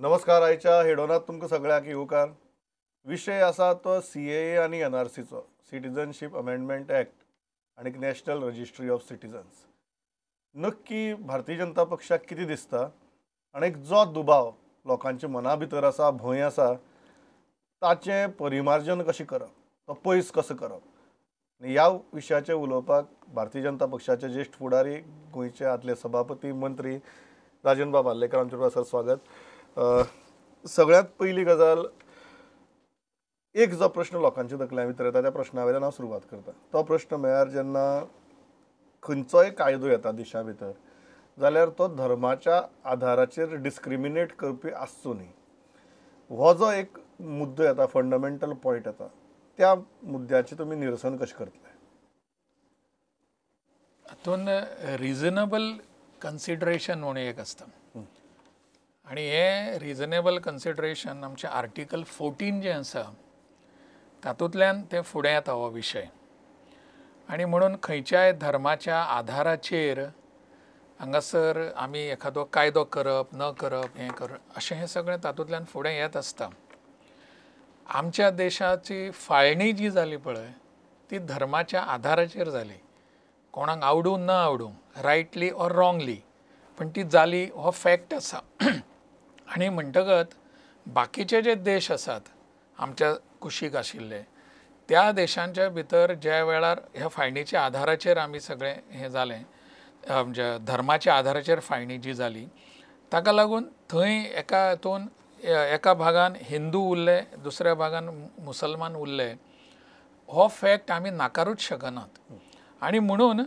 नमस्कार. आयच्या हेडोनात तुमकां सगळ्याक येवकार. विशय आसा तो CAA आनी NRCचो सिटीजनशीप अमेंडमेंट ॲक्ट आणि नॅशनल रजिस्ट्री ऑफ सिटीजन्स. नक्की भारतीय जनता पक्षाक कितें दिसता आनी जो दुबाव लोकांच्या मना भितर आसा, भंय आसा, ताचें परिमार्जन कशें करप, तो पयस कसो करप, ह्या विशयाचेर उलोवपाक भारतीय जनता पक्षाचे ज्येष्ठ फुडारी गोंयचे आदले सभापती मंत्री राजन बाब आल्लेकर आमचे बरोबर सर स्वागत. सगळ्यात पहिली गजाल, एक जो प्रश्न लोकांच्या तकल्या भितर येता त्या प्रश्ना वयल्यान हांव सुरवात करता. तो प्रश्न म्हळ्यार जेन्ना खंयचोय कायदो येता देशा भितर जाल्यार तो धर्माच्या आधाराचेर डिस्क्रिमिनेट करपी आसचो न्ही, हो जो एक मुद्दो येता, फंडमेंटल पॉयंट येता, त्या मुद्द्याचे तुमी निरसन कशें करतले? हातून रिजनेबल कन्सिडरेशन म्हणून एक आसता आणि हे रिजनेबल कन्सिडरेशन आमचे आर्टिकल 14 जे आसा तातूंतल्यान ते फुडें येता हो विशय. आणि म्हणून खंयच्याय धर्माच्या आधाराचेर हांगासर आमी एखादो कायदो करप न करप हें करप अशें हें सगळें तातूंतल्यान फुडें येत आसता. आमच्या देशाची फाळणी जी जाली पळय ती धर्माच्या आधाराचेर जाली. कोणाक आवडूं न आवडूं, रायटली ऑर रॉंगली, पण ती जाली हो फॅक्ट आसा. आणि म्हणटकच बाकीचे जे देश आसात आमच्या कुशीक आशिल्ले, त्या देशांच्या भितर ज्या वेळार ह्या फाळणीच्या आधाराचेर आमी सगळें हें जालें, म्हणजे धर्माच्या आधाराचेर फाळणी जी जाली, ताका लागून थंय एका हातून एका भागान हिंदू उरले, दुसऱ्या भागान मुसलमान उरले, हो फॅक्ट आमी नाकारूच शकनात. आणि म्हणून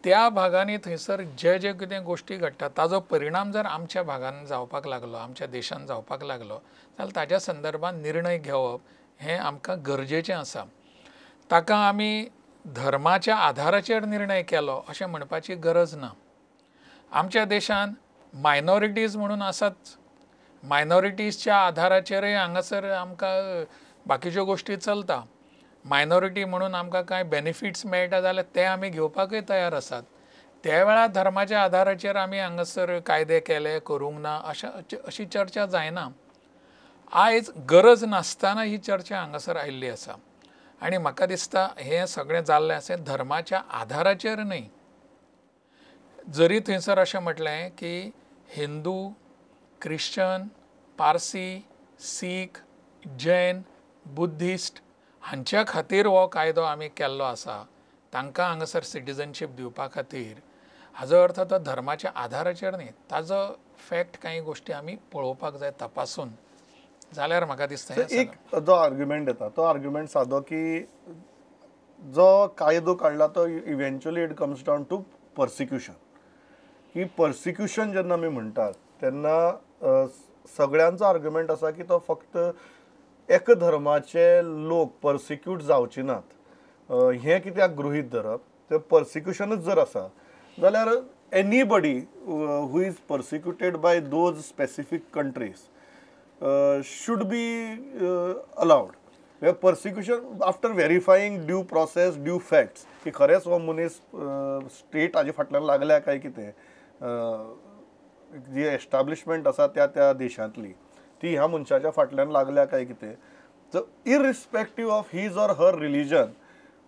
त्या भागांनी थंयसर जे जे कितें गोश्टी घडटात ताजो परिणाम जर आमच्या भागान जावपाक लागलो, आमच्या देशान जावपाक लागलो, जाल्यार ताज्या संदर्भात निर्णय घेवप हें आमकां गरजेचें आसा. ताका आमी धर्माच्या आधाराचेर निर्णय केलो अशें म्हणपाची गरज ना. आमच्या देशान मायनॉरिटीज म्हणून आसात. मायनॉरिटीजच्या आधाराचेरय हांगासर आमकां बाकीच्यो गोश्टी चलता. मायनॉरिटी म्हणून आमकां कांय बेनिफिट्स मेळटा जाल्यार ते आमी घेवपाकय तयार आसात. त्या वेळार धर्माच्या आधाराचेर आमी हांगासर कायदे केले, करूंक ना अशी चर्चा जायना. आयज गरज नासतना ही चर्चा हांगासर आयिल्ली आसा. आनी म्हाका दिसता हें सगळें जाल्लें अशें धर्माच्या आधाराचेर न्ही. जरी थंयसर अशें म्हटलें की हिंदू, क्रिश्चन, पारसी, सीख, जैन, बुद्धिस्ट हांच्या खातीर हो कायदो आमी केल्लो आसा, तांकां हांगासर सिटीजनशीप दिवपा खातीर, हाजो अर्थ तो धर्माच्या आधाराचेर न्ही. ताजो फॅक्ट कांय गोश्टी आमी पळोवपाक जाय तपासून, जाल्यार म्हाका दिसता एक जो आर्ग्युमेंट येता तो आर्ग्युमेंट सादो की जो कायदो काडला तो eventually it comes down to persecution. ही पर्सिक्युशन जेन्ना आमी म्हणटात तेन्ना सगळ्यांचो आर्ग्युमेंट आसा की तो फक्त एक धर्माचे लोक पर्सिक्यूट जावचे नात, हें कित्याक गृहीत धरप. ते पर्सिक्युशनच जर आसा जाल्यार anybody who is persecuted by those specific countries should be allowed. Where persecution after verifying due process, due facts, की खरेंच हो मनीस स्टेट हाजे फाटल्यान लागल्या काय कितें, जी एस्टाब्लिशमेंट आसा त्या त्या देशांतली ती ह्या मनशाच्या फाटल्यान लागल्या काय कितें. So irrespective of his or her religion,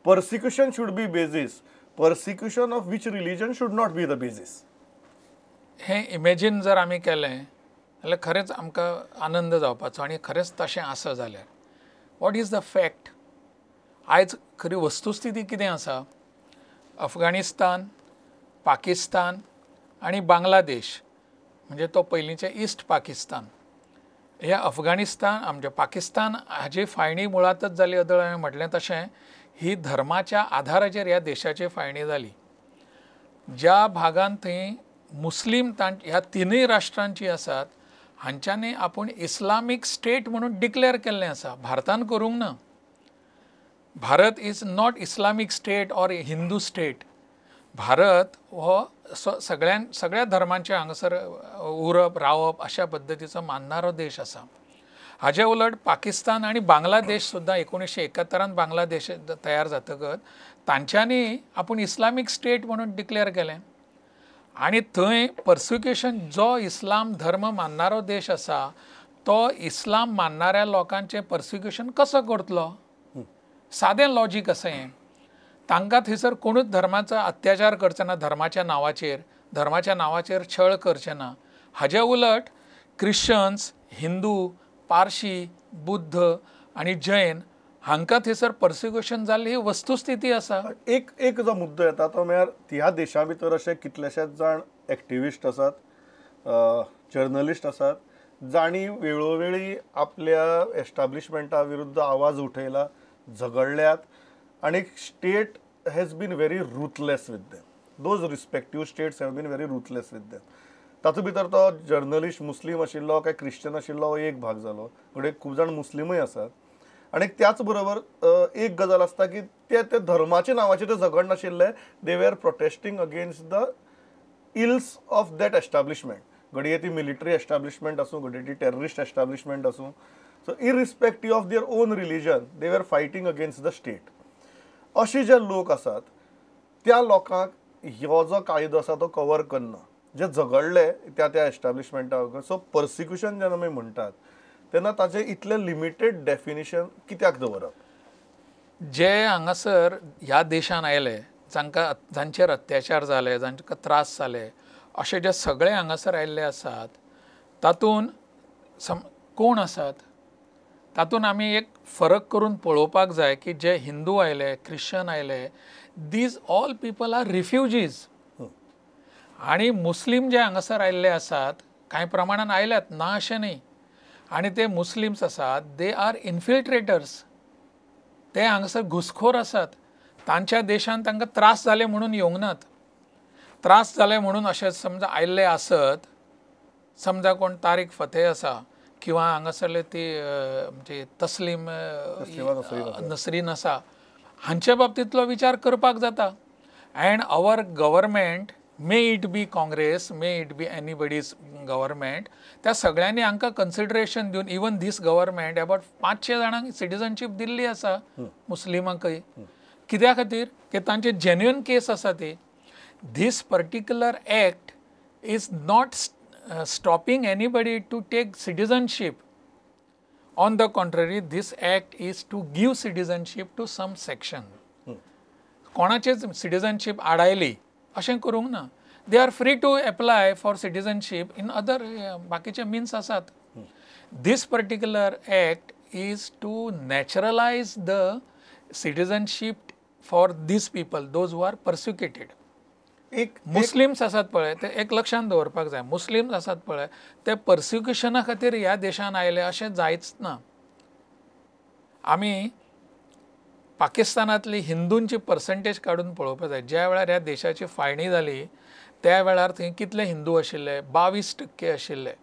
persecution should be basis. Persecution of which religion should not be the basis. हें इमेजीन जर आमी केलें जाल्यार खरेंच आमकां आनंद जावपाचो. आनी खरेंच तशें आसा जाल्यार वॉट इज द फॅक्ट? आयज खरी वस्तुस्थिती कितें आसा? अफगाणिस्तान, पाकिस्तान आनी बांगलादेश, म्हणजे तो पयलींचे ईस्ट पाकिस्तान, हे अफगाणिस्तान म्हणजे पाकिस्तान हाजी फाळणी मुळातच जाली. अदळ हांवें म्हटलें तशें ही धर्माच्या आधाराचेर ह्या देशाची फाळणी जाली. ज्या भागांत थंय मुस्लीम ह्या तिनूय राष्ट्रांची आसात हांच्यांनी आपूण इस्लामीक स्टेट म्हणून डिक्लेअर केल्लें आसा. भारतान करूंक ना. Bharat is not Islamic state or Hindu state. Bharat हो सगळ्या धर्मांचे हांगासर उरप रावप अशा पद्दतीचो मानणारो देश आसा. हाजे उलट पाकिस्तान आनी बांगलादेश सुद्दां 1971 बांगलादेश तयार जातकच तांच्यांनी आपूण इस्लामीक स्टेट म्हणून डिक्लेअर केलें. आनी थंय पर्सिक्युशन जो इस्लाम धर्म मानणारो देश आसा तो इस्लाम मानणाऱ्या लोकांचे पर्सिक्युशन कसो करतलो? सादें लॉजीक आसा हें. तांकां थंयसर कोणूच धर्माचो अत्याचार करचे ना, धर्माच्या नांवाचेर छळ करचे ना. हाजे उलट क्रिश्चन्स, हिंदू, पारशी, बुद्ध आनी जैन हांकां थंयसर पर्सिक्युशन जाल्ली ही वस्तुस्थिती आसा. एक जो मुद्दो येता तो म्हळ्यार ह्या देशा भितर अशे कितलेशेच जाण एक्टिविस्ट आसात, जर्नलिस्ट आसात, जांणी वेळोवेळी आपल्या एस्टाब्लिशमेंटा विरुद्ध आवाज उठयला, झगडल्यात, आनी state has been very ruthless with them. Those respective states have been very ruthless with them. तातूंत भितर तो जर्नलिस्ट मुस्लीम आशिल्लो काय क्रिश्चन आशिल्लो हो एक भाग जालो, घडये खूब जाण मुस्लिमूय आसात. आनी त्याच बरोबर एक गजाल आसता की ते धर्माच्या नांवाचेर ते झगडनाशिल्ले, they were protesting against the ills of that establishment. घडये ती मिलिटरी एस्टाब्लिशमेंट आसूं, घडये ती टेररिस्ट एस्टाब्लिशमेंट आसूं. So irrespective of their own religion they were fighting against the state. अशे जे लोक आसात त्या लोकांक हो जो कायदो आसा तो कवर करना, जे झगडले त्या एस्टाब्लिशमेंटा वगैरे. सो पर्सिक्युशन जेन्ना आमी म्हणटात तेन्ना ताचें इतलें लिमिटेड डेफिनिशन कित्याक दवरप? जे हांगासर ह्या देशान आयले, जांचेर अत्याचार जाले, जांकां त्रास जाले, अशे जे सगळे हांगासर आयिल्ले आसात, तातूंत कोण आसात? तातूंत आमी एक फरक करून पळोवपाक जाय की जे हिंदू आयले, क्रिश्चन आयले, दीज ऑल पीपल आर रिफ्युजीज. आनी मुस्लीम जे हांगासर आयिल्ले आसात, कांय प्रमाणान आयल्यात, ना अशें न्ही. आनी ते मुस्लिम्स आसात, दे आर इन्फिल्ट्रेटर्स. ते हांगासर घुसखोर आसात. तांच्या देशान तांकां त्रास जाले म्हणून येवंक नात. त्रास जाले म्हणून अशे समजा आयिल्ले आसत, समजा कोण तारीक फतेह आसा किंवा हांगासरले ती म्हणजे तस्लीम नसरीन आसा, हांचे बाबतींतलो विचार करपाक जाता. And our government, may it be Congress, may it be anybody's government, त्या सगळ्यांनी हांकां कन्सिडरेशन दिवन, इवन धीस गव्हर्मेंट अबाउट 500 जाणांक सिटीजनशीप दिल्ली आसा मुस्लिमांकय. कित्या खातीर? की तांचे जेन्युइन केस आसा ती. This particular act is not stopping anybody to take citizenship. On the contrary, this act is to give citizenship to some section. कोणाचेच सिटीजनशीप आडायली अशें करूंक ना. They are free to apply for citizenship in other बाकीचे means आसात. This particular act is to naturalise the citizenship for these people, those who are persecuted. Muslims आसात पळय, ते एक लक्षांत दवरपाक जाय. मुस्लिम्स आसात पळय, ते पर्सिक्युशना खातीर ह्या देशान आयले अशें जायच ना. आमी पाकिस्तानांतली हिंदूंची पर्संटेज काडून पळोवपाक जाय. ज्या वेळार ह्या देशाची फाळणी जाली त्या वेळार थंय कितले हिंदू आशिल्ले? 22% आशिल्ले,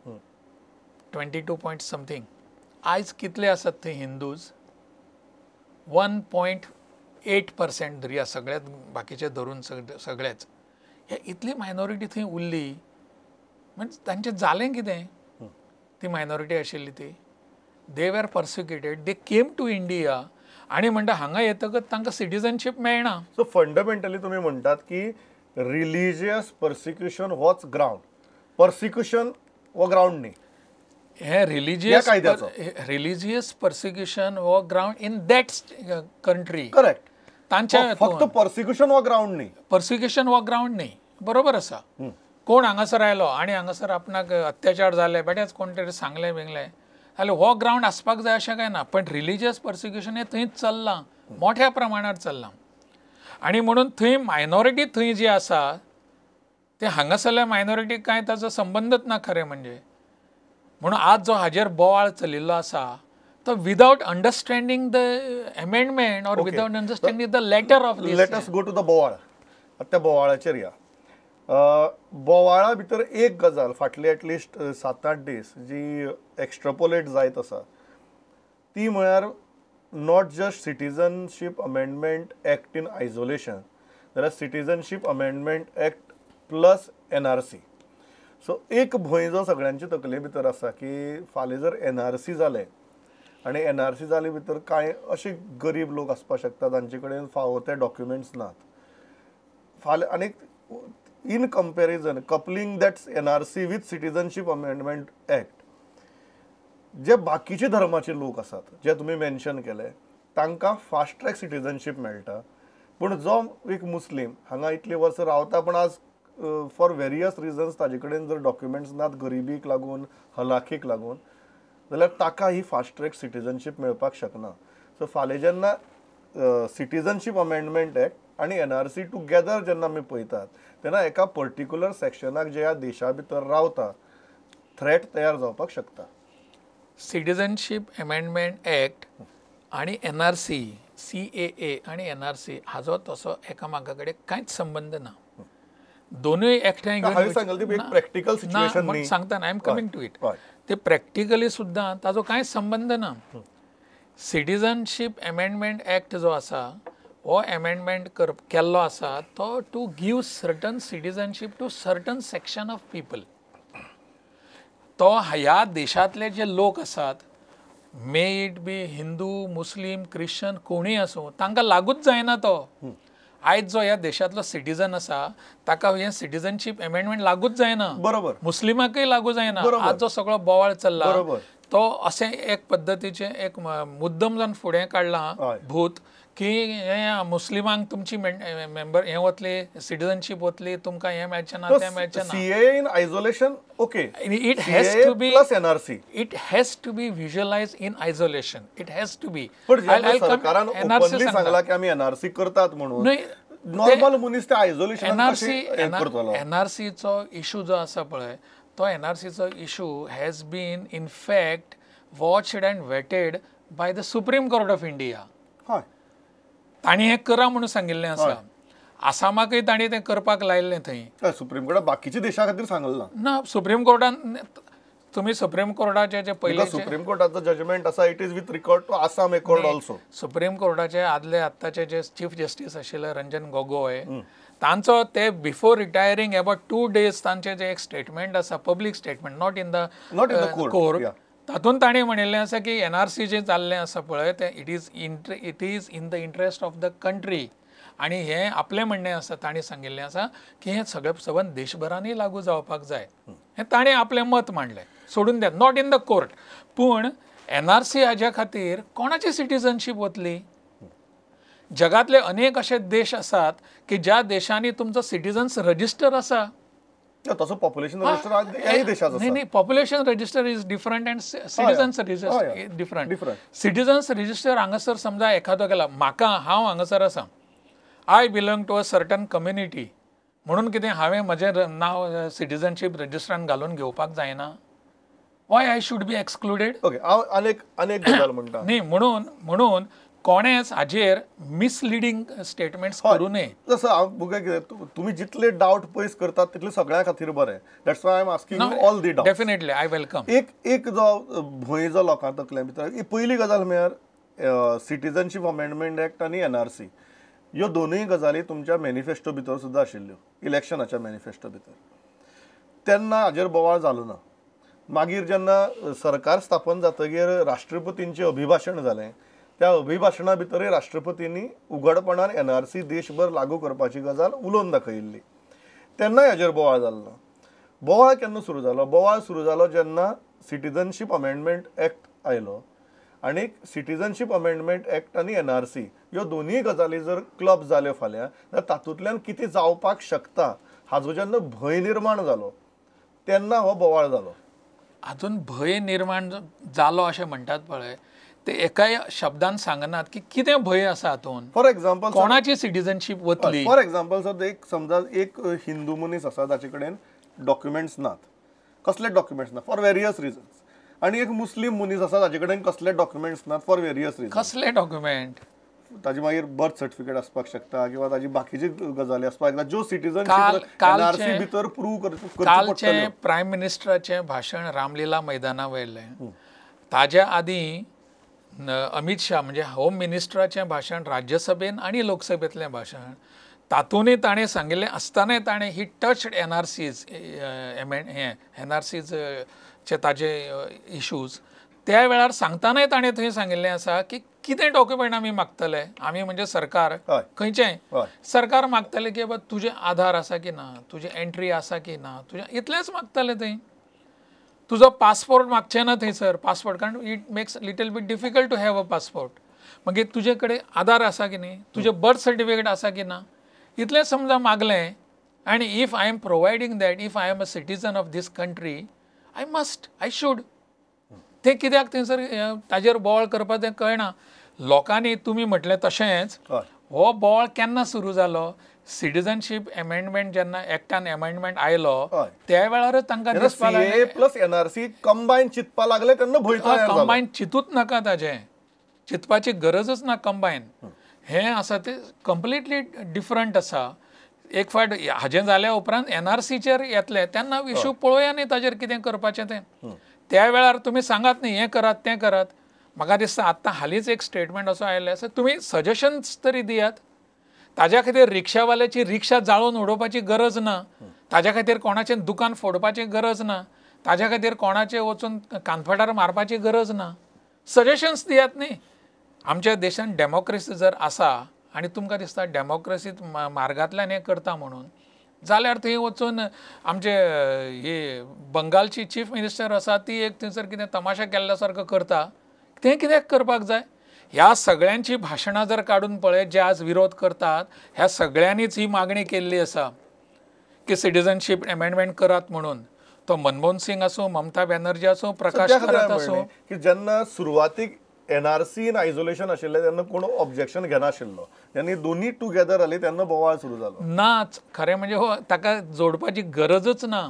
22 पॉयंट समथींग. आयज कितले आसात थंय हिंदूज? 1.8% धरया, सगळ्यात बाकीचे धरून सगळेच. हे इतली मायनॉरिटी थंय उरली म्हणजे तांचें जालें कितें? ती मायनॉरिटी आशिल्ली ती. दे वर पर्सिक्युटेड, दे केम टू इंडिया आनी म्हणटा हांगा येतकच तांकां सिटीजनशीप मेळना. सो फंडमेंटली तुमी म्हणटात की रिलिजियस पर्सिक्युशन होच ग्राउंड, पर्सिक्युशन हो ग्राउंड न्ही. हे रिलिजियस पर्सिक्युशन हो ground in that country. Correct. तांच्या फक्त पर्सिक्युशन हो ग्राउंड न्ही. पर्सिक्युशन हो ग्राउंड न्ही, बरोबर आसा. कोण हांगासर आयलो आनी हांगासर आपणाक अत्याचार जाले, बेठेच कोण तरी सांगलें बिंगलें जाल्यार हो ग्राउंड आसपाक जाय अशें काय ना. पण रिलिजियस पर्सिक्युशन हें थंयच चल्लां, मोठ्या प्रमाणात चल्लां. आनी म्हणून थंय मायनॉरिटी थंय जी आसा ते हांगासरल्या मायनॉरिटीक कांय ताचो संबंदच ना खरें म्हणजे. म्हणून आज जो हाजेर बोवाळ चलिल्लो आसा तो without understanding the amendment or without understanding the letter of this. Let us go to the बोवाळ. त्या बोवाळाचेर या. बोवाळा भितर एक गजाल फाटली एटलिस्ट 7-8 दीस जी एक्स्ट्रापोलेट जायत आसा ती म्हळ्यार not just citizenship amendment act in isolation, जाल्यार citizenship amendment act plus NRC. So एक भंय जो सगळ्यांचे तकले भितर आसा की फाल्यां जर NRC जालें आनी NRC जाले भितर कांय अशे गरीब लोक आसपाक शकता जांचे कडेन फावो ते डॉक्युमेंट्स नात. फाल्यां आनीक in comparison, coupling that NRC with Citizenship Amendment Act, जे बाकीचे धर्माचे लोक आसात जे तुम्ही मेन्शन केले तांकां फास्ट ट्रॅक सिटीजनशीप मेळटा, पूण जो एक मुस्लीम हांगा इतली वर्सां रावता पण आज फॉर वेरियस रिजन्स ताजे कडेन जर डॉक्युमेंट्स नात, गरिबीक लागून, हलाखीक लागून, जाल्यार ताका ही फास्ट ट्रॅक सिटीजनशीप मेळपाक शकना. सो फाल्यां जेन्ना सिटीजनशीप अमेंडमेंट एक्ट आनी NRC टुगेदर जेन्ना आमी पळयतात तेन्ना एका पर्टिक्युलर सेक्शनाक जे ह्या देशा भितर रावता थ्रेट तयार जावपाक शकता. सिटीजनशीप अमेंडमेंट एक्ट आणि NRC, CAA आणि NRC हाजो तसो एकामेका कडेन कांयच संबंध ना. दोनूय एकठांय हांवें सांगलें ती एक प्रॅक्टिकल सिच्युएशन न्ही. सांगता I am coming to it. हय. ते प्रॅक्टिकली सुद्दां ताजो कांयच संबंध ना. सिटीजनशीप अमेंडमेंट एक्ट जो आसा हो अमेंडमेंट केल्लो आसा तो to give certain citizenship to certain section of people. तो ह्या देशांतले जे लोक आसात, may it be Hindu, Muslim, Christian कोणीय आसूं, तांकां लागूच जायना तो. आयज जो ह्या देशांतलो सिटीजन आसा ताका हे सिटीजनशीप अमेंडमेंट लागूच जायना. बरोबर. मुस्लिमाकय लागू जायना. बरोबर. आज जो सगळो बोवाळ चल्ला बरोबर. तो अशें एक पद्दतीचे एक मुद्दम जावन फुडें काडलां हय. भूत की हे मुस्लिमांक तुमची मेंबर हे वतली, सिटीजनशीप वतली, तुमकां हे मेळचें ना, तें मेळचें ना. CAA in isolation, okay. It has to be plus NRC. It has to be visualized in isolation. It has to be. पण जेन्ना I'll come- सरकारान NRC ओपनली सांगता. सांगला की आमी NRC करतात म्हणून, नाही, नॉर्मल मनीस ते आयसोलेशन करतलो. NRCचो इशू जो आसा पळय तो NRCचो issue has been in fact watched and vetted by the Supreme Court of India. हय. तांणी हें करा म्हणून सांगिल्लें आसा. आसामाकय तांणी तें करपाक लायिल्लें थंय. सुप्रीम कोर्टान बाकीच्या देशा खातीर सांगलें ना. सुप्रीम कोर्टान तुम्ही सुप्रीम कोर्टाचे जे पयले सुप्रीम कोर्टाचो जजमेंट आसा it is with record to Assam accord also. Supreme कोर्टाचे आत्ताचे जे चीफ जस्टीस आशिल्ले रंजन गोगोय तांचो ते बिफोर रिटायरिंग अबाउट 2 days तांचे जे एक स्टेटमेंट आसा, public statement, not in the court, तातूंत ताणें म्हणिल्लें आसा की NRC जें जाल्लें आसा पळय तें it is in the interest of the country. आनी हें आपलें म्हणणें आसा, ताणें सांगिल्लें आसा की हें सगळें सबंद देशभरांनी लागू जावपाक जाय. हें ताणें आपलें मत मांडलें. सोडून द्यात, नॉट इन द कोर्ट. पूण NRC हाज्या खातीर कोणाची सिटीजनशीप वतली? जगातले अनेक अशे देश आसात की ज्या देशांनी तुमचो सिटीजन्स रजिस्टर आसा. तसो पॉप्युलेशन रजिस्टर हेय देशात आसा. नाही, population register is different and citizens register different. Citizens register हांगासर समजा एखादो गेला, म्हाका हांव हांगासर आसा, I belong to a certain community म्हणून कितें हांवें म्हजें नांव सिटीजनशीप रजिस्टरान घालून घेवपाक जायना? Y I should B excluded? Okay, हांव अनेक गजाल म्हणटा. न्ही, म्हणून कोणेच हाजेर मिसलिडींग स्टेटमेंट्स करू नये. जसं हांव मुगे कितें तुमी जितले डावट पयस करतात तितले सगळ्या खातीर बरें. That's why I am asking you all the doubt. Definitely I welcome. एक जो भंय जो लोकां तकले भितर, ही पयली गजाल म्हळ्यार सिटीजनशीप अमेंडमेंट एक्ट आनी NRC ह्यो दोनूय गजाली तुमच्या मॅनिफेस्टो भितर सुद्दां आशिल्ल्यो, इलेक्शनाच्या मॅनिफेस्टो भितर. तेन्ना हाजेर बोवाळ जालो ना. मागीर जेन्ना सरकार स्थापन जातकीर राष्ट्रपतींचें अभिभाशण जालें, त्या अभिभाशणा भितरय राष्ट्रपतींनी उघडपणान NRC देशभर लागू करपाची गजाल उलोवन दाखयिल्ली. तेन्नाय हाजेर बोवाळ जालो ना. बोवाळ केन्ना सुरू जालो? बोवाळ सुरू जालो जेन्ना सिटीजनशीप अमेंडमेंट एक्ट आयलो आनी सिटीजनशीप अमेंडमेंट एक्ट आनी NRC ह्यो दोनूय गजाली जर क्लब जाल्यो फाल्यां जाल्यार तातूंतल्यान कितें जावपाक शकता हाजो जेन्ना भंय निर्माण जालो तेन्ना हो बोवाळ जालो. हातून भंय निर्माण जालो अशें म्हणटात पळय, ते एकाय शब्दान सांगनात की कितें भंय आसा हातून. फॉर एक्झाम्पल कोणाची सिटीजनशीप वतली? फॉर एक्झाम्पल सर एक समजा एक हिंदू मनीस आसा ताचे कडेन डॉक्युमेंट्स नात, कसले डॉक्युमेंट्स ना फॉर वेरियस रिजन्स, आनी एक मुस्लीम मनीस आसा ताचे कडेन कसले डॉक्युमेंट्स नात फॉर वेरियस रिजन्स. कसले डॉक्युमेंट? ताजी मागीर बर्थ सर्टिफिकेट आसपाक शकता किंवा ताजी बाकीची गजाली आसपाक शकता ज्यो सिटीजनशीप NRC भितर प्रूव्ह करची कालचे प्रायम मिनिस्टराचें भाशण रामलीला मैदाना वयलें. ताज्या आदीं अमित शाह म्हणजे होम मिनिस्टराचें भाशण राज्यसभेन आनी लोकसभेंतलें भाशण, तातूंतय ताणें सांगिल्लें आसतानाय ताणें ही टच्ड NRCज NRCचे ताजे इश्यूज त्या वेळार सांगतानाय ताणें थंय सांगिल्लें आसा की कितें डॉक्युमेंट आमी मागतले, आमी म्हणजे सरकार खंयचेंय सरकार मागतले की बाबा तुजें आधार आसा की ना, तुजें एंट्री आसा की ना, तुजें इतलेंच मागतले थंय. तुजो पासपोर्ट मागचें ना थंयसर पासपोर्ट, कारण it makes little bit difficult to have a passport. मागीर तुजे कडेन आधार आसा की न्ही, तुजें बर्थ सर्टिफिकेट आसा की ना, इतलें समजा मागलें, आनी if I am providing that, if I am a citizen of this country, I should. तें कित्याक थंयसर ताजेर बोवाळ करपाक तें कळना लोकांनी. तुमी म्हटलें तशेंच हो बोवाळ केन्ना सुरू जालो, सिटीजनशीप अमेंडमेंट जेन्ना एक्टान अमेंडमेंट आयलो त्या वेळारच तांकां दिसपाक सीए प्लस एनआरसी कंबायन चिंतपा लागले तेन्ना भंय तयार जालो. कंबायन चिंतूच नाका, ताजें चिंतपाची गरजच ना. कंबायन हें आसा तें कंप्लिटली डिफरंट आसा. एक फावट हाजें जाल्या उपरांत एनआरसीचेर येतले तेन्ना इश्यू पळोवया न्ही ताजेर कितें करपाचें तें. त्या वेळार तुमी सांगात न्ही हें करात तें करात. म्हाका दिसता आत्तां हालींच एक स्टेटमेंट असो आयल्लें आसा, तुमी सजेशन्स तरी दियात. ताज्या खातीर रिक्षावाल्याची रिक्षा जाळून उडोवपाची गरज ना, ताज्या खातीर कोणाचें दुकान फोडपाची गरज ना, ताज्या खातीर कोणाचें वचून कानफटार मारपाची गरज ना. सजेशन्स दियात न्ही. आमच्या देशांत डेमोक्रेसी जर आसा आनी तुमकां दिसता डेमोक्रेसीत मार्गांतल्यान हें करता म्हणून, जाल्यार थंय वचून आमचे ही बंगालची चीफ मिनिस्टर आसा ती एक थंयसर कितें तमाशा केल्ल्या सारको करता, तें कित्याक करपाक जाय. ह्या सगळ्यांची भाशणां जर काडून पळयत जे आज विरोध करतात, ह्या सगळ्यांनीच ही मागणी केल्ली आसा की सिटीजनशीप अमेंडमेंट करात म्हणून. तो मनमोहन सिंग आसूं, ममता बॅनर्जी आसूं, प्रकाश करात आसूं, की जेन्ना सुरवातीक एनआरसी इन आयसोलेशन आशिल्लें तेन्ना कोण ऑब्जेक्शन घेनाशिल्लो, जेन्ना दोनी टुगेदर जाली तेन्ना बोवाळ सुरू जालो. नाच खरें म्हणजे हो ताका जोडपाची गरजच ना.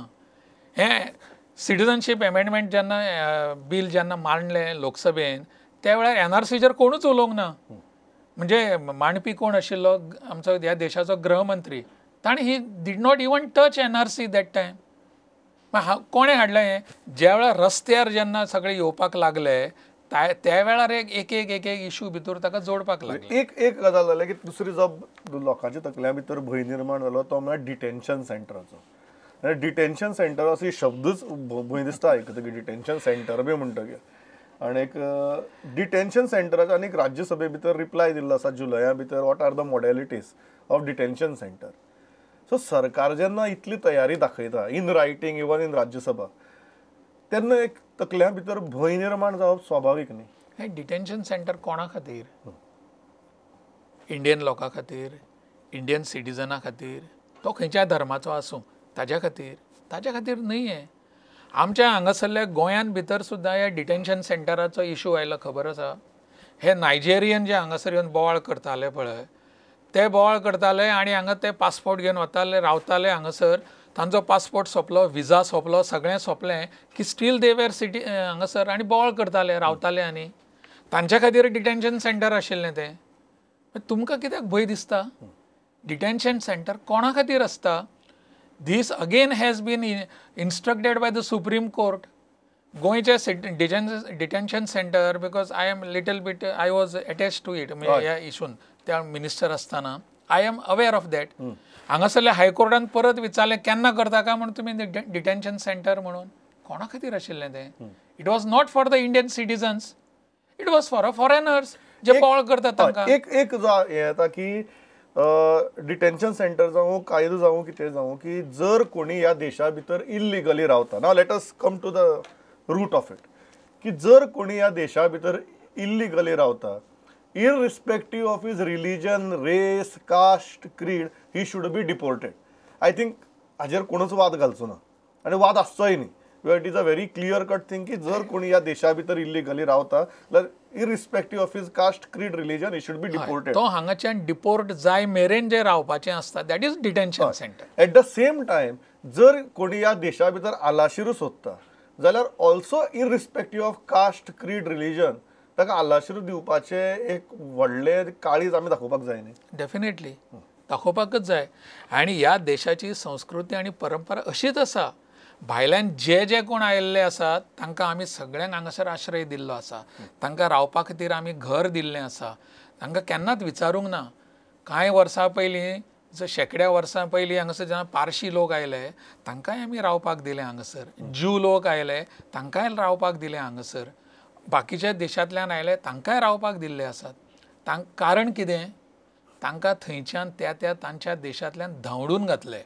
हें सिटीजनशीप अमेंडमेंट जेन्ना बील जेन्ना मांडलें लोकसभेन त्या वेळार एनआरसीचेर कोणूच उलोवंक ना. म्हणजे मांडपी कोण आशिल्लो आमचो ह्या देशाचो गृहमंत्री, ताणें he did not even touch NRC that time. कोणें हाडलें हें? ज्या वेळार रस्त्यार जेन्ना सगळे येवपाक लागले त्या वेळार एक एक इश्यू भितर ताका जोडपाक लागले. एक गजाल जालें की दुसरी जो लोकांच्या तकल्या भितर भंय निर्माण जालो तो म्हळ्यार डिटेन्शन सेंटराचो. डिटेन्शन सेंटर असो शब्दच भंय दिसता आयकतकीर, डिटेन्शन सेंटर बी म्हणटकीर. आनी डिटेन्शन सेंटराचो आनी राज्यसभे भितर रिप्लाय दिल्लो आसा जुलया भितर, what R the मॉडेलिटीज of detention centre. So सरकार जेन्ना इतली तयारी दाखयता in writing even in Rajya Sabha, तेन्ना एक तकल्या भितर भंय निर्माण जावप स्वाभावीक न्ही. हे डिटेन्शन सेंटर कोणा खातीर? इंडियन लोकां खातीर, इंडियन सिटीजना खातीर, तो खंयच्याय धर्माचो आसूं ताज्या खातीर न्हय. हें आमच्या हांगासरल्या गोंयान भितर सुद्दां ह्या डिटेन्शन सेंटराचो इश्यू आयलो खबर आसा. हे नायजेरियन जे हांगासर येवन बोवाळ करताले पळय, ते बोवाळ करताले आनी हांगा ते पासपोर्ट घेवन वताले, रावताले हांगासर. तांचो पासपोर्ट सोंपलो, विजा सोंपलो, सगळें सोंपलें की स्टील दे वेर सिटी हांगासर आनी बोवाळ करताले, रावताले. आनी तांच्या खातीर डिटेन्शन सेंटर आशिल्लें तें. तुमकां कित्याक भंय दिसता? डिटेन्शन सेंटर कोणा खातीर आसता? This again has been instructed by the Supreme Court. गोंयचे detention centre, because I am little bit I was attach to it ह्या इशून त्या मिनिस्टर आसतना. I am aware of that. हांगासरल्या हायकोर्टान परत विचारलें केन्ना करता काय म्हणून तुमी डिटेन्शन सेंटर म्हणून. कोणा खातीर आशिल्लें तें? It was not for the Indian citizens, it was for a foreigners जे बोवाळ करतात तांकां. एक हें येता की डिटेन्शन सेंटर जावं कायदो जावं कितें जावं की जर कोणी ह्या देशा भितर इल्लिगली रावता, now let us come to the root of it, की जर कोणी ह्या देशा भितर इल्लिगली रावता, irrespective of his religion, race, caste, creed, he should be deported. I think हाजेर कोणूच वाद घालचो ना आनी वाद आसचोय न्ही. It is a very clear cut thing की जर कोणी ह्या देशा भितर इल्लिगली रावता जाल्यार irrespective of his caste, creed, religion, he should be deported. तो हांगाच्यान डिपोर्ट जाय मेरेन जे रावपाचें आसता that is detention centre. At the same time जर कोणी ह्या देशा भितर आलाशिरू सोदता जाल्यार also इररिस्पेक्टीव of caste, creed, religion ताका आलाशिरू दिवपाचें एक व्हडलें काळीज आमी दाखोवपाक जाय न्ही. डेफिनेटली दाखोवपाकच जाय. आनी ह्या देशाची संस्कृती आनी परंपरा अशीच आसा. भायल्यान जे कोण आयिल्ले आसात तांकां आमी सगळ्यांक हांगासर आश्रय दिल्लो आसा, तांकां रावपा खातीर आमी घर दिल्लें आसा. तांकां केन्नाच विचारूंक ना. कांय वर्सां पयलीं शेकड्या वर्सां पयलीं हांगासर जेन्ना पारशी लोक आयले तांकांय आमी रावपाक दिलें हांगासर. ज्यू लोक आयले तांकांय रावपाक दिलें हांगासर. बाकीच्या देशांतल्यान आयले तांकांय रावपाक दिल्ले आसात. कारण कितें? तांकां थंयच्यान त्या तांच्या देशांतल्यान धांवडून घातले.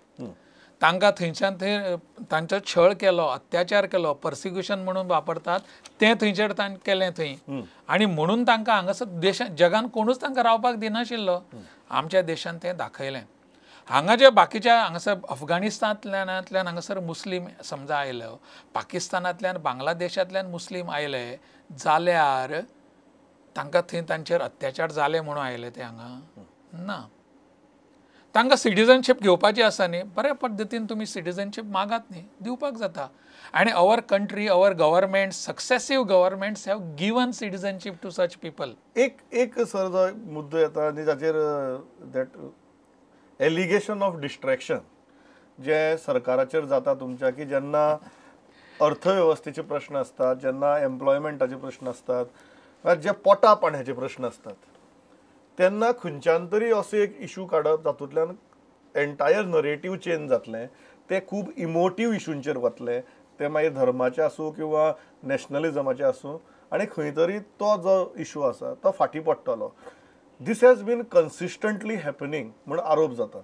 तांकां थंयच्यान थंय तांचो छळ केलो, अत्याचार केलो, पर्सिक्युशन म्हणून वापरतात तें थंयचेर तांणी केलें थंय. आनी म्हणून तांकां हांगासर देशांत जगान कोणूच तांकां रावपाक दिनाशिल्लो. आमच्या देशान तें दाखयलें. हांगा जे बाकीच्या हांगासर अफगानिस्तानांतल्यान हांगासर मुस्लीम समजा आयलो, पाकिस्तानांतल्यान बांगलादेशांतल्यान मुस्लीम आयले जाल्यार तांकां थंय तांचेर अत्याचार जाले म्हणून आयले ते हांगा ना. तांकां सिटीजनशीप घेवपाची आसा न्ही, बऱ्या पद्दतीन तुमी सिटीजनशीप मागात न्ही, दिवपाक जाता. आनी our country, our government, successive governments have given citizenship to such people. एक सर जो मुद्दो येता आनी ताचेर दॅट एलिगेशन ऑफ डिस्ट्रॅक्शन जे सरकाराचेर जाता तुमच्या, की जेन्ना अर्थवेवस्थेचे प्रश्न असतात, जेन्ना एम्प्लॉयमेंटाचे प्रश्न असतात, जे पोटा पाण्याचे प्रश्न असतात, तेन्ना खंयच्यान तरी असो एक इशू काडप जातूंतल्यान एंटायर नरेटीव चेंज जातलें. ते खूब इमोटीव इशूंचेर वतले, ते मागीर धर्माचे आसूं किंवा नॅशनलिजमाचे आसूं, आनी खंय तरी तो जो इशू आसा तो फाटीं पडटलो. दीस हॅज बीन कन्सिस्टंटली हॅपनिंग म्हूण आरोप जाता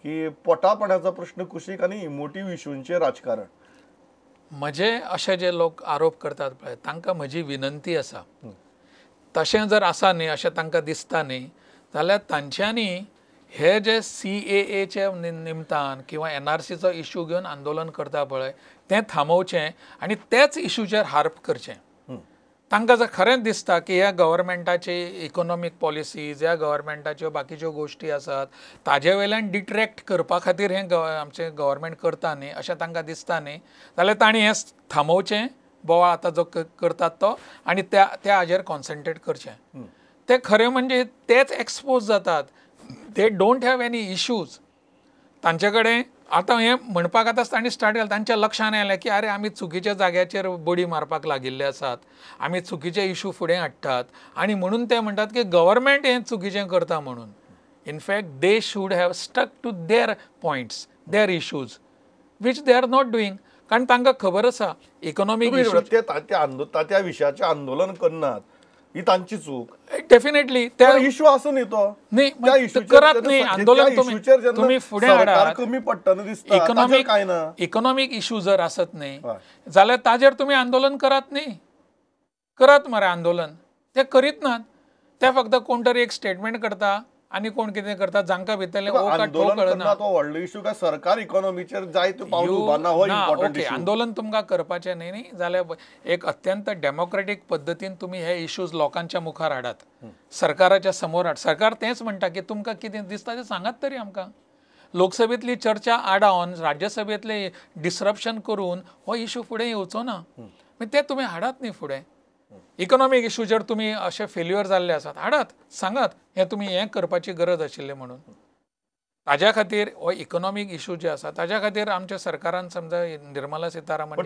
की पोटा पाण्याचो प्रश्न कुशीक आनी इमोटीव इशूंचेर राजकारण. म्हजे अशे जे लोक आरोप करतात पळय तांकां म्हजी विनंती आसा, तशें जर आसा न्ही अशें तांकां दिसता न्ही, जाल्यार तांच्यांनी हे जे CAAचे निमतान किंवा NRCचो इशू घेवन आंदोलन करता पळय तें थांबोवचें आनी तेच इशूचेर हार्प करचें. तांकां जर खरेंच दिसता की ह्या गव्हर्मेंटाची इकॉनॉमीक पॉलिसीज, ह्या गव्हर्मेंटाच्यो बाकीच्यो गोश्टी आसात ताजे वयल्यान डिट्रॅक्ट करपा खातीर हें आमचें गव्हर्मेंट करता न्ही अशें तांकां दिसता न्ही, जाल्यार तांणी हें थांबोवचें, बोवाळ आतां जो करतात तो, आनी त्या हाजेर कॉन्सन्ट्रेट करचें. ते खरें म्हणजे तेच एक्सपोज जातात. They don't have any issues. तांचे कडेन आतां हें म्हणपाक आतां तांणी स्टार्ट केलें, तांच्या लक्षांत आयलें की अरे आमी चुकीच्या जाग्याचेर बडी मारपाक लागिल्ले आसात, आमी चुकीचे इशू फुडें हाडटात, आनी म्हणून ते म्हणटात की गव्हर्मेंट हें चुकीचें करता म्हणून. In fact they should have stuck to their points, their issues, which they are not doing. कारण तांकां खबर आसा इकॉनॉमीक त्या विशयाचें आंदोलन करनात ही तांची चूक. डेफिनेटली त्या इशू आसूं न्ही तो न्ही, करात न्ही आंदोलन तुम्ही फुडें हाडात. कमी पडटना दिसता काय ना. इकॉनॉमीक इशू जर आसत न्ही जाल्यार ताजेर तुमी आंदोलन करात न्ही, करात मरे आंदोलन. ते करीत नात. ते फक्त कोण तरी एक स्टेटमेंट करता आनी कोण कितें करता, जांकां भितरलें कळना. तो व्हडलो इशू काय सरकार इकॉनॉमीचेर जायते पावल उबारना हो इम्पॉर्टंट इशू. आंदोलन तुमकां करपाचें न्ही जाल्यार एक अत्यंत डेमोक्रेटीक पद्दतीन तुमी हे इश्यूज लोकांच्या मुखार हाडात, सरकाराच्या समोर हाड. सरकार तेंच म्हणटा की तुमकां कितें दिसता तें सांगात तरी आमकां. लोकसभेंतली चर्चा आडावन राज्यसभेंतले डिसरप्शन करून हो इशू फुडें येवचो ना. ते तुमी हाडात न्ही फुडें. इकॉनॉमीक इशूचेर तुमी अशे फेल्युअर जाल्ले आसात, हाडात, सांगात हें तुमी हें करपाची गरज आशिल्लें म्हणून. ताज्या खातीर हो इकॉनॉमीक इशू जे आसा ताज्या खातीर आमच्या सरकारान समजा निर्मला सीतारामन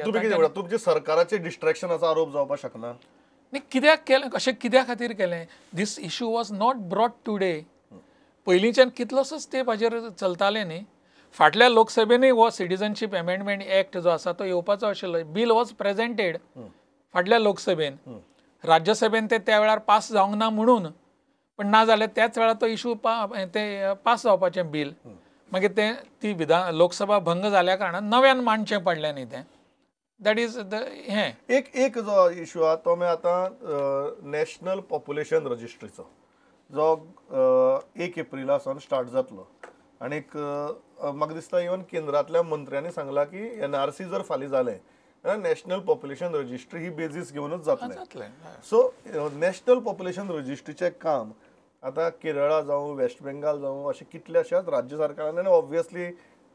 तुमचे सरकाराचे डिस्ट्रॅक्शनाचो आरोप जावपाक शकना न्ही. कित्याक केलें, अशें कित्या खातीर केलें? This issue was not brought today. पयलींच्यान कितलोसोच तेंप हाजेर चलतालें न्ही. फाटल्या लोकसभेनूय हो सिटीजनशीप अमेंडमेंट एक्ट जो आसा तो येवपाचो आशिल्लो. बिल वॉज प्रेजेंटेड फाटल्या लोकसभेन. राज्यसभेन ते त्या वेळार पास जावंक ना म्हणून, पण ना जाल्यार त्याच वेळार तो इशू ते पास जावपाचें बिल. मागीर तें ती लोकसभा भंग जाल्या कारणान नव्यान मांडचें पडलें न्ही तें. दॅट इज हें. एक जो इशू आहा तो आतां नॅशनल पॉप्युलेशन रजिस्ट्रीचो जो 1 एप्रिलासावन स्टार्ट जातलो. आनीक म्हाका दिसता इवन केंद्रांतल्या मंत्र्यांनी सांगलां की NRC जर फालीं जालें नॅशनल पॉप्युलेशन रजिस्ट्री ही बेजीस घेवनूच जातलें. सो नॅशनल पॉप्युलेशन रजिस्ट्रीचें काम आतां केरळा जावं, वेस्ट बेंगाल जावं, अशे कितल्याशाच राज्य सरकारांनी आनी ऑब्वियसली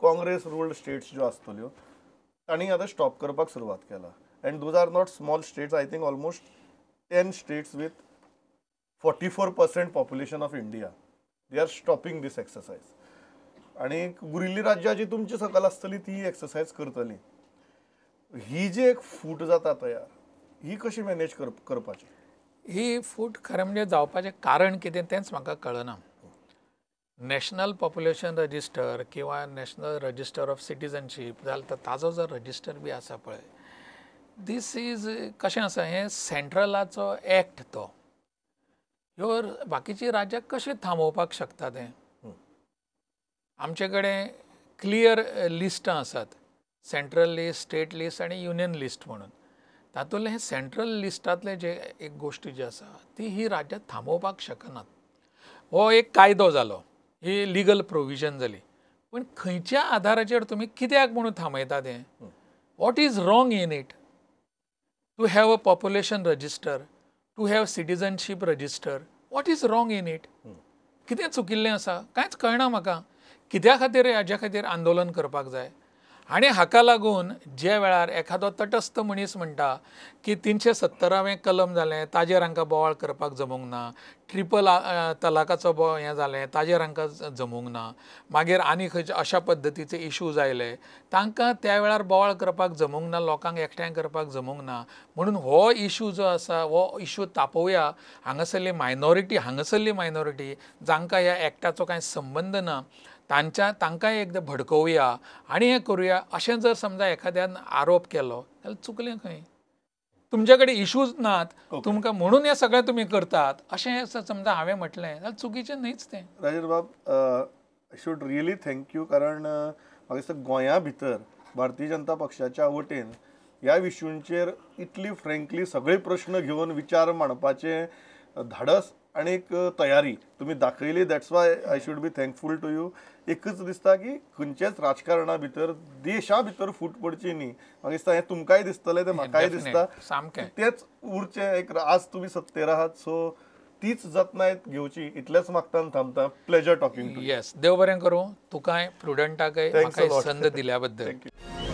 काँग्रेस रूल्ड स्टेट्स ज्यो आसतल्यो तांणी आतां स्टॉप करपाक सुरवात केला. And those are not small states. I think almost 10 states with 44% population of India. They are stopping this exercise. आनी उरिल्ली राज्यां जी तुमची सकल आसतली ती एक्सरसाइज करतली. ही जी एक फूट जाता तयार, ही कशी मॅनेज करपाची? ही फूट खरें म्हणजे जावपाचें कारण कितें तेंच म्हाका कळना. नॅशनल पॉप्युलेशन रजिस्टर किंवा नॅशनल रजिस्टर ऑफ सिटीजनशीप जाल्यार ताजो जो रजिस्टर बी आसा पळय, दीस इज कशें आसा, हें सेंट्रलाचो एक्ट तो. ह्यो बाकीची राज्यां कशी थांबोवपाक शकता तें? आमचे कडेन क्लियर लिस्टां आसात, सेंट्रल लिस्ट, स्टेट लिस्ट आनी युनियन लिस्ट म्हणून. तातूंतले हे सेंट्रल लिस्टांतले जे एक गोश्टी जी आसा ती ही राज्यां थांबोवपाक शकनात. हो एक कायदो जालो, ही लिगल प्रोविजन जाली, पण खंयच्या आधाराचेर तुमी कित्याक म्हणून थांबयता तें? What is wrong in it? To have a population register, to have citizenship register, what is wrong in it? कितें चुकिल्लें आसा? कांयच कळना म्हाका. कित्या खातीर हाज्या खातीर आंदोलन करपाक जाय? आनी हाका लागून जे वेळार एखादो तटस्थ मनीस म्हणटा की 370वें कलम जालें, ताजेर हांकां बोवाळ करपाक जमूंक ना, ट्रिपल तलाकाचो हें जालें, ताजेर हांकां जमूंक ना, मागीर आनी खंयचे अशा पद्दतीचे इश्यूज आयले, तांकां त्या वेळार बोवाळ करपाक जमूंक ना, लोकांक एकठांय करपाक जमूंक ना, म्हणून हो इश्यू जो आसा हो इश्यू तापोवया. हांगासरली मायनॉरिटी जांकां ह्या एक्टाचो कांय संबंद ना, तांकांय एकदां भडकवया आनी हें करुया, अशें जर समजा एखाद्यान आरोप केलो जाल्यार चुकलें खंय? तुमचे कडेन इश्यूज नात, तुमकां म्हणून हें सगळें तुमी करतात अशें समजा हांवें म्हटलें जाल्यार चुकीचें न्हयच तें. राजेश बाब, I should really thank you, कारण म्हाका दिसता गोंया भितर भारतीय जनता पक्षाच्या वटेन ह्या विशयूंचेर इतली फ्रँकली सगळे प्रश्न घेवन विचार मांडपाचें धाडस आनी एक तयारी तुमी दाखयली. That's why I should be thankful to you. एकच दिसता की खंयचेच राजकारणा भितर देशा भितर फूट पडची न्ही. म्हाका दिसता हें तुमकांय दिसतलें, तें म्हाकाय दिसता. सामकें तेच उरचें. एक आज तुमी सत्तेर आहात, सो तीच जतनाय घेवची इतलेंच मागता आनी थांबता. Pleasure talking to you. Yes, देव बरें करूं तुकाय, प्रुडंटाकय, म्हाका संद दिल्या बद्दल. थँक्यू.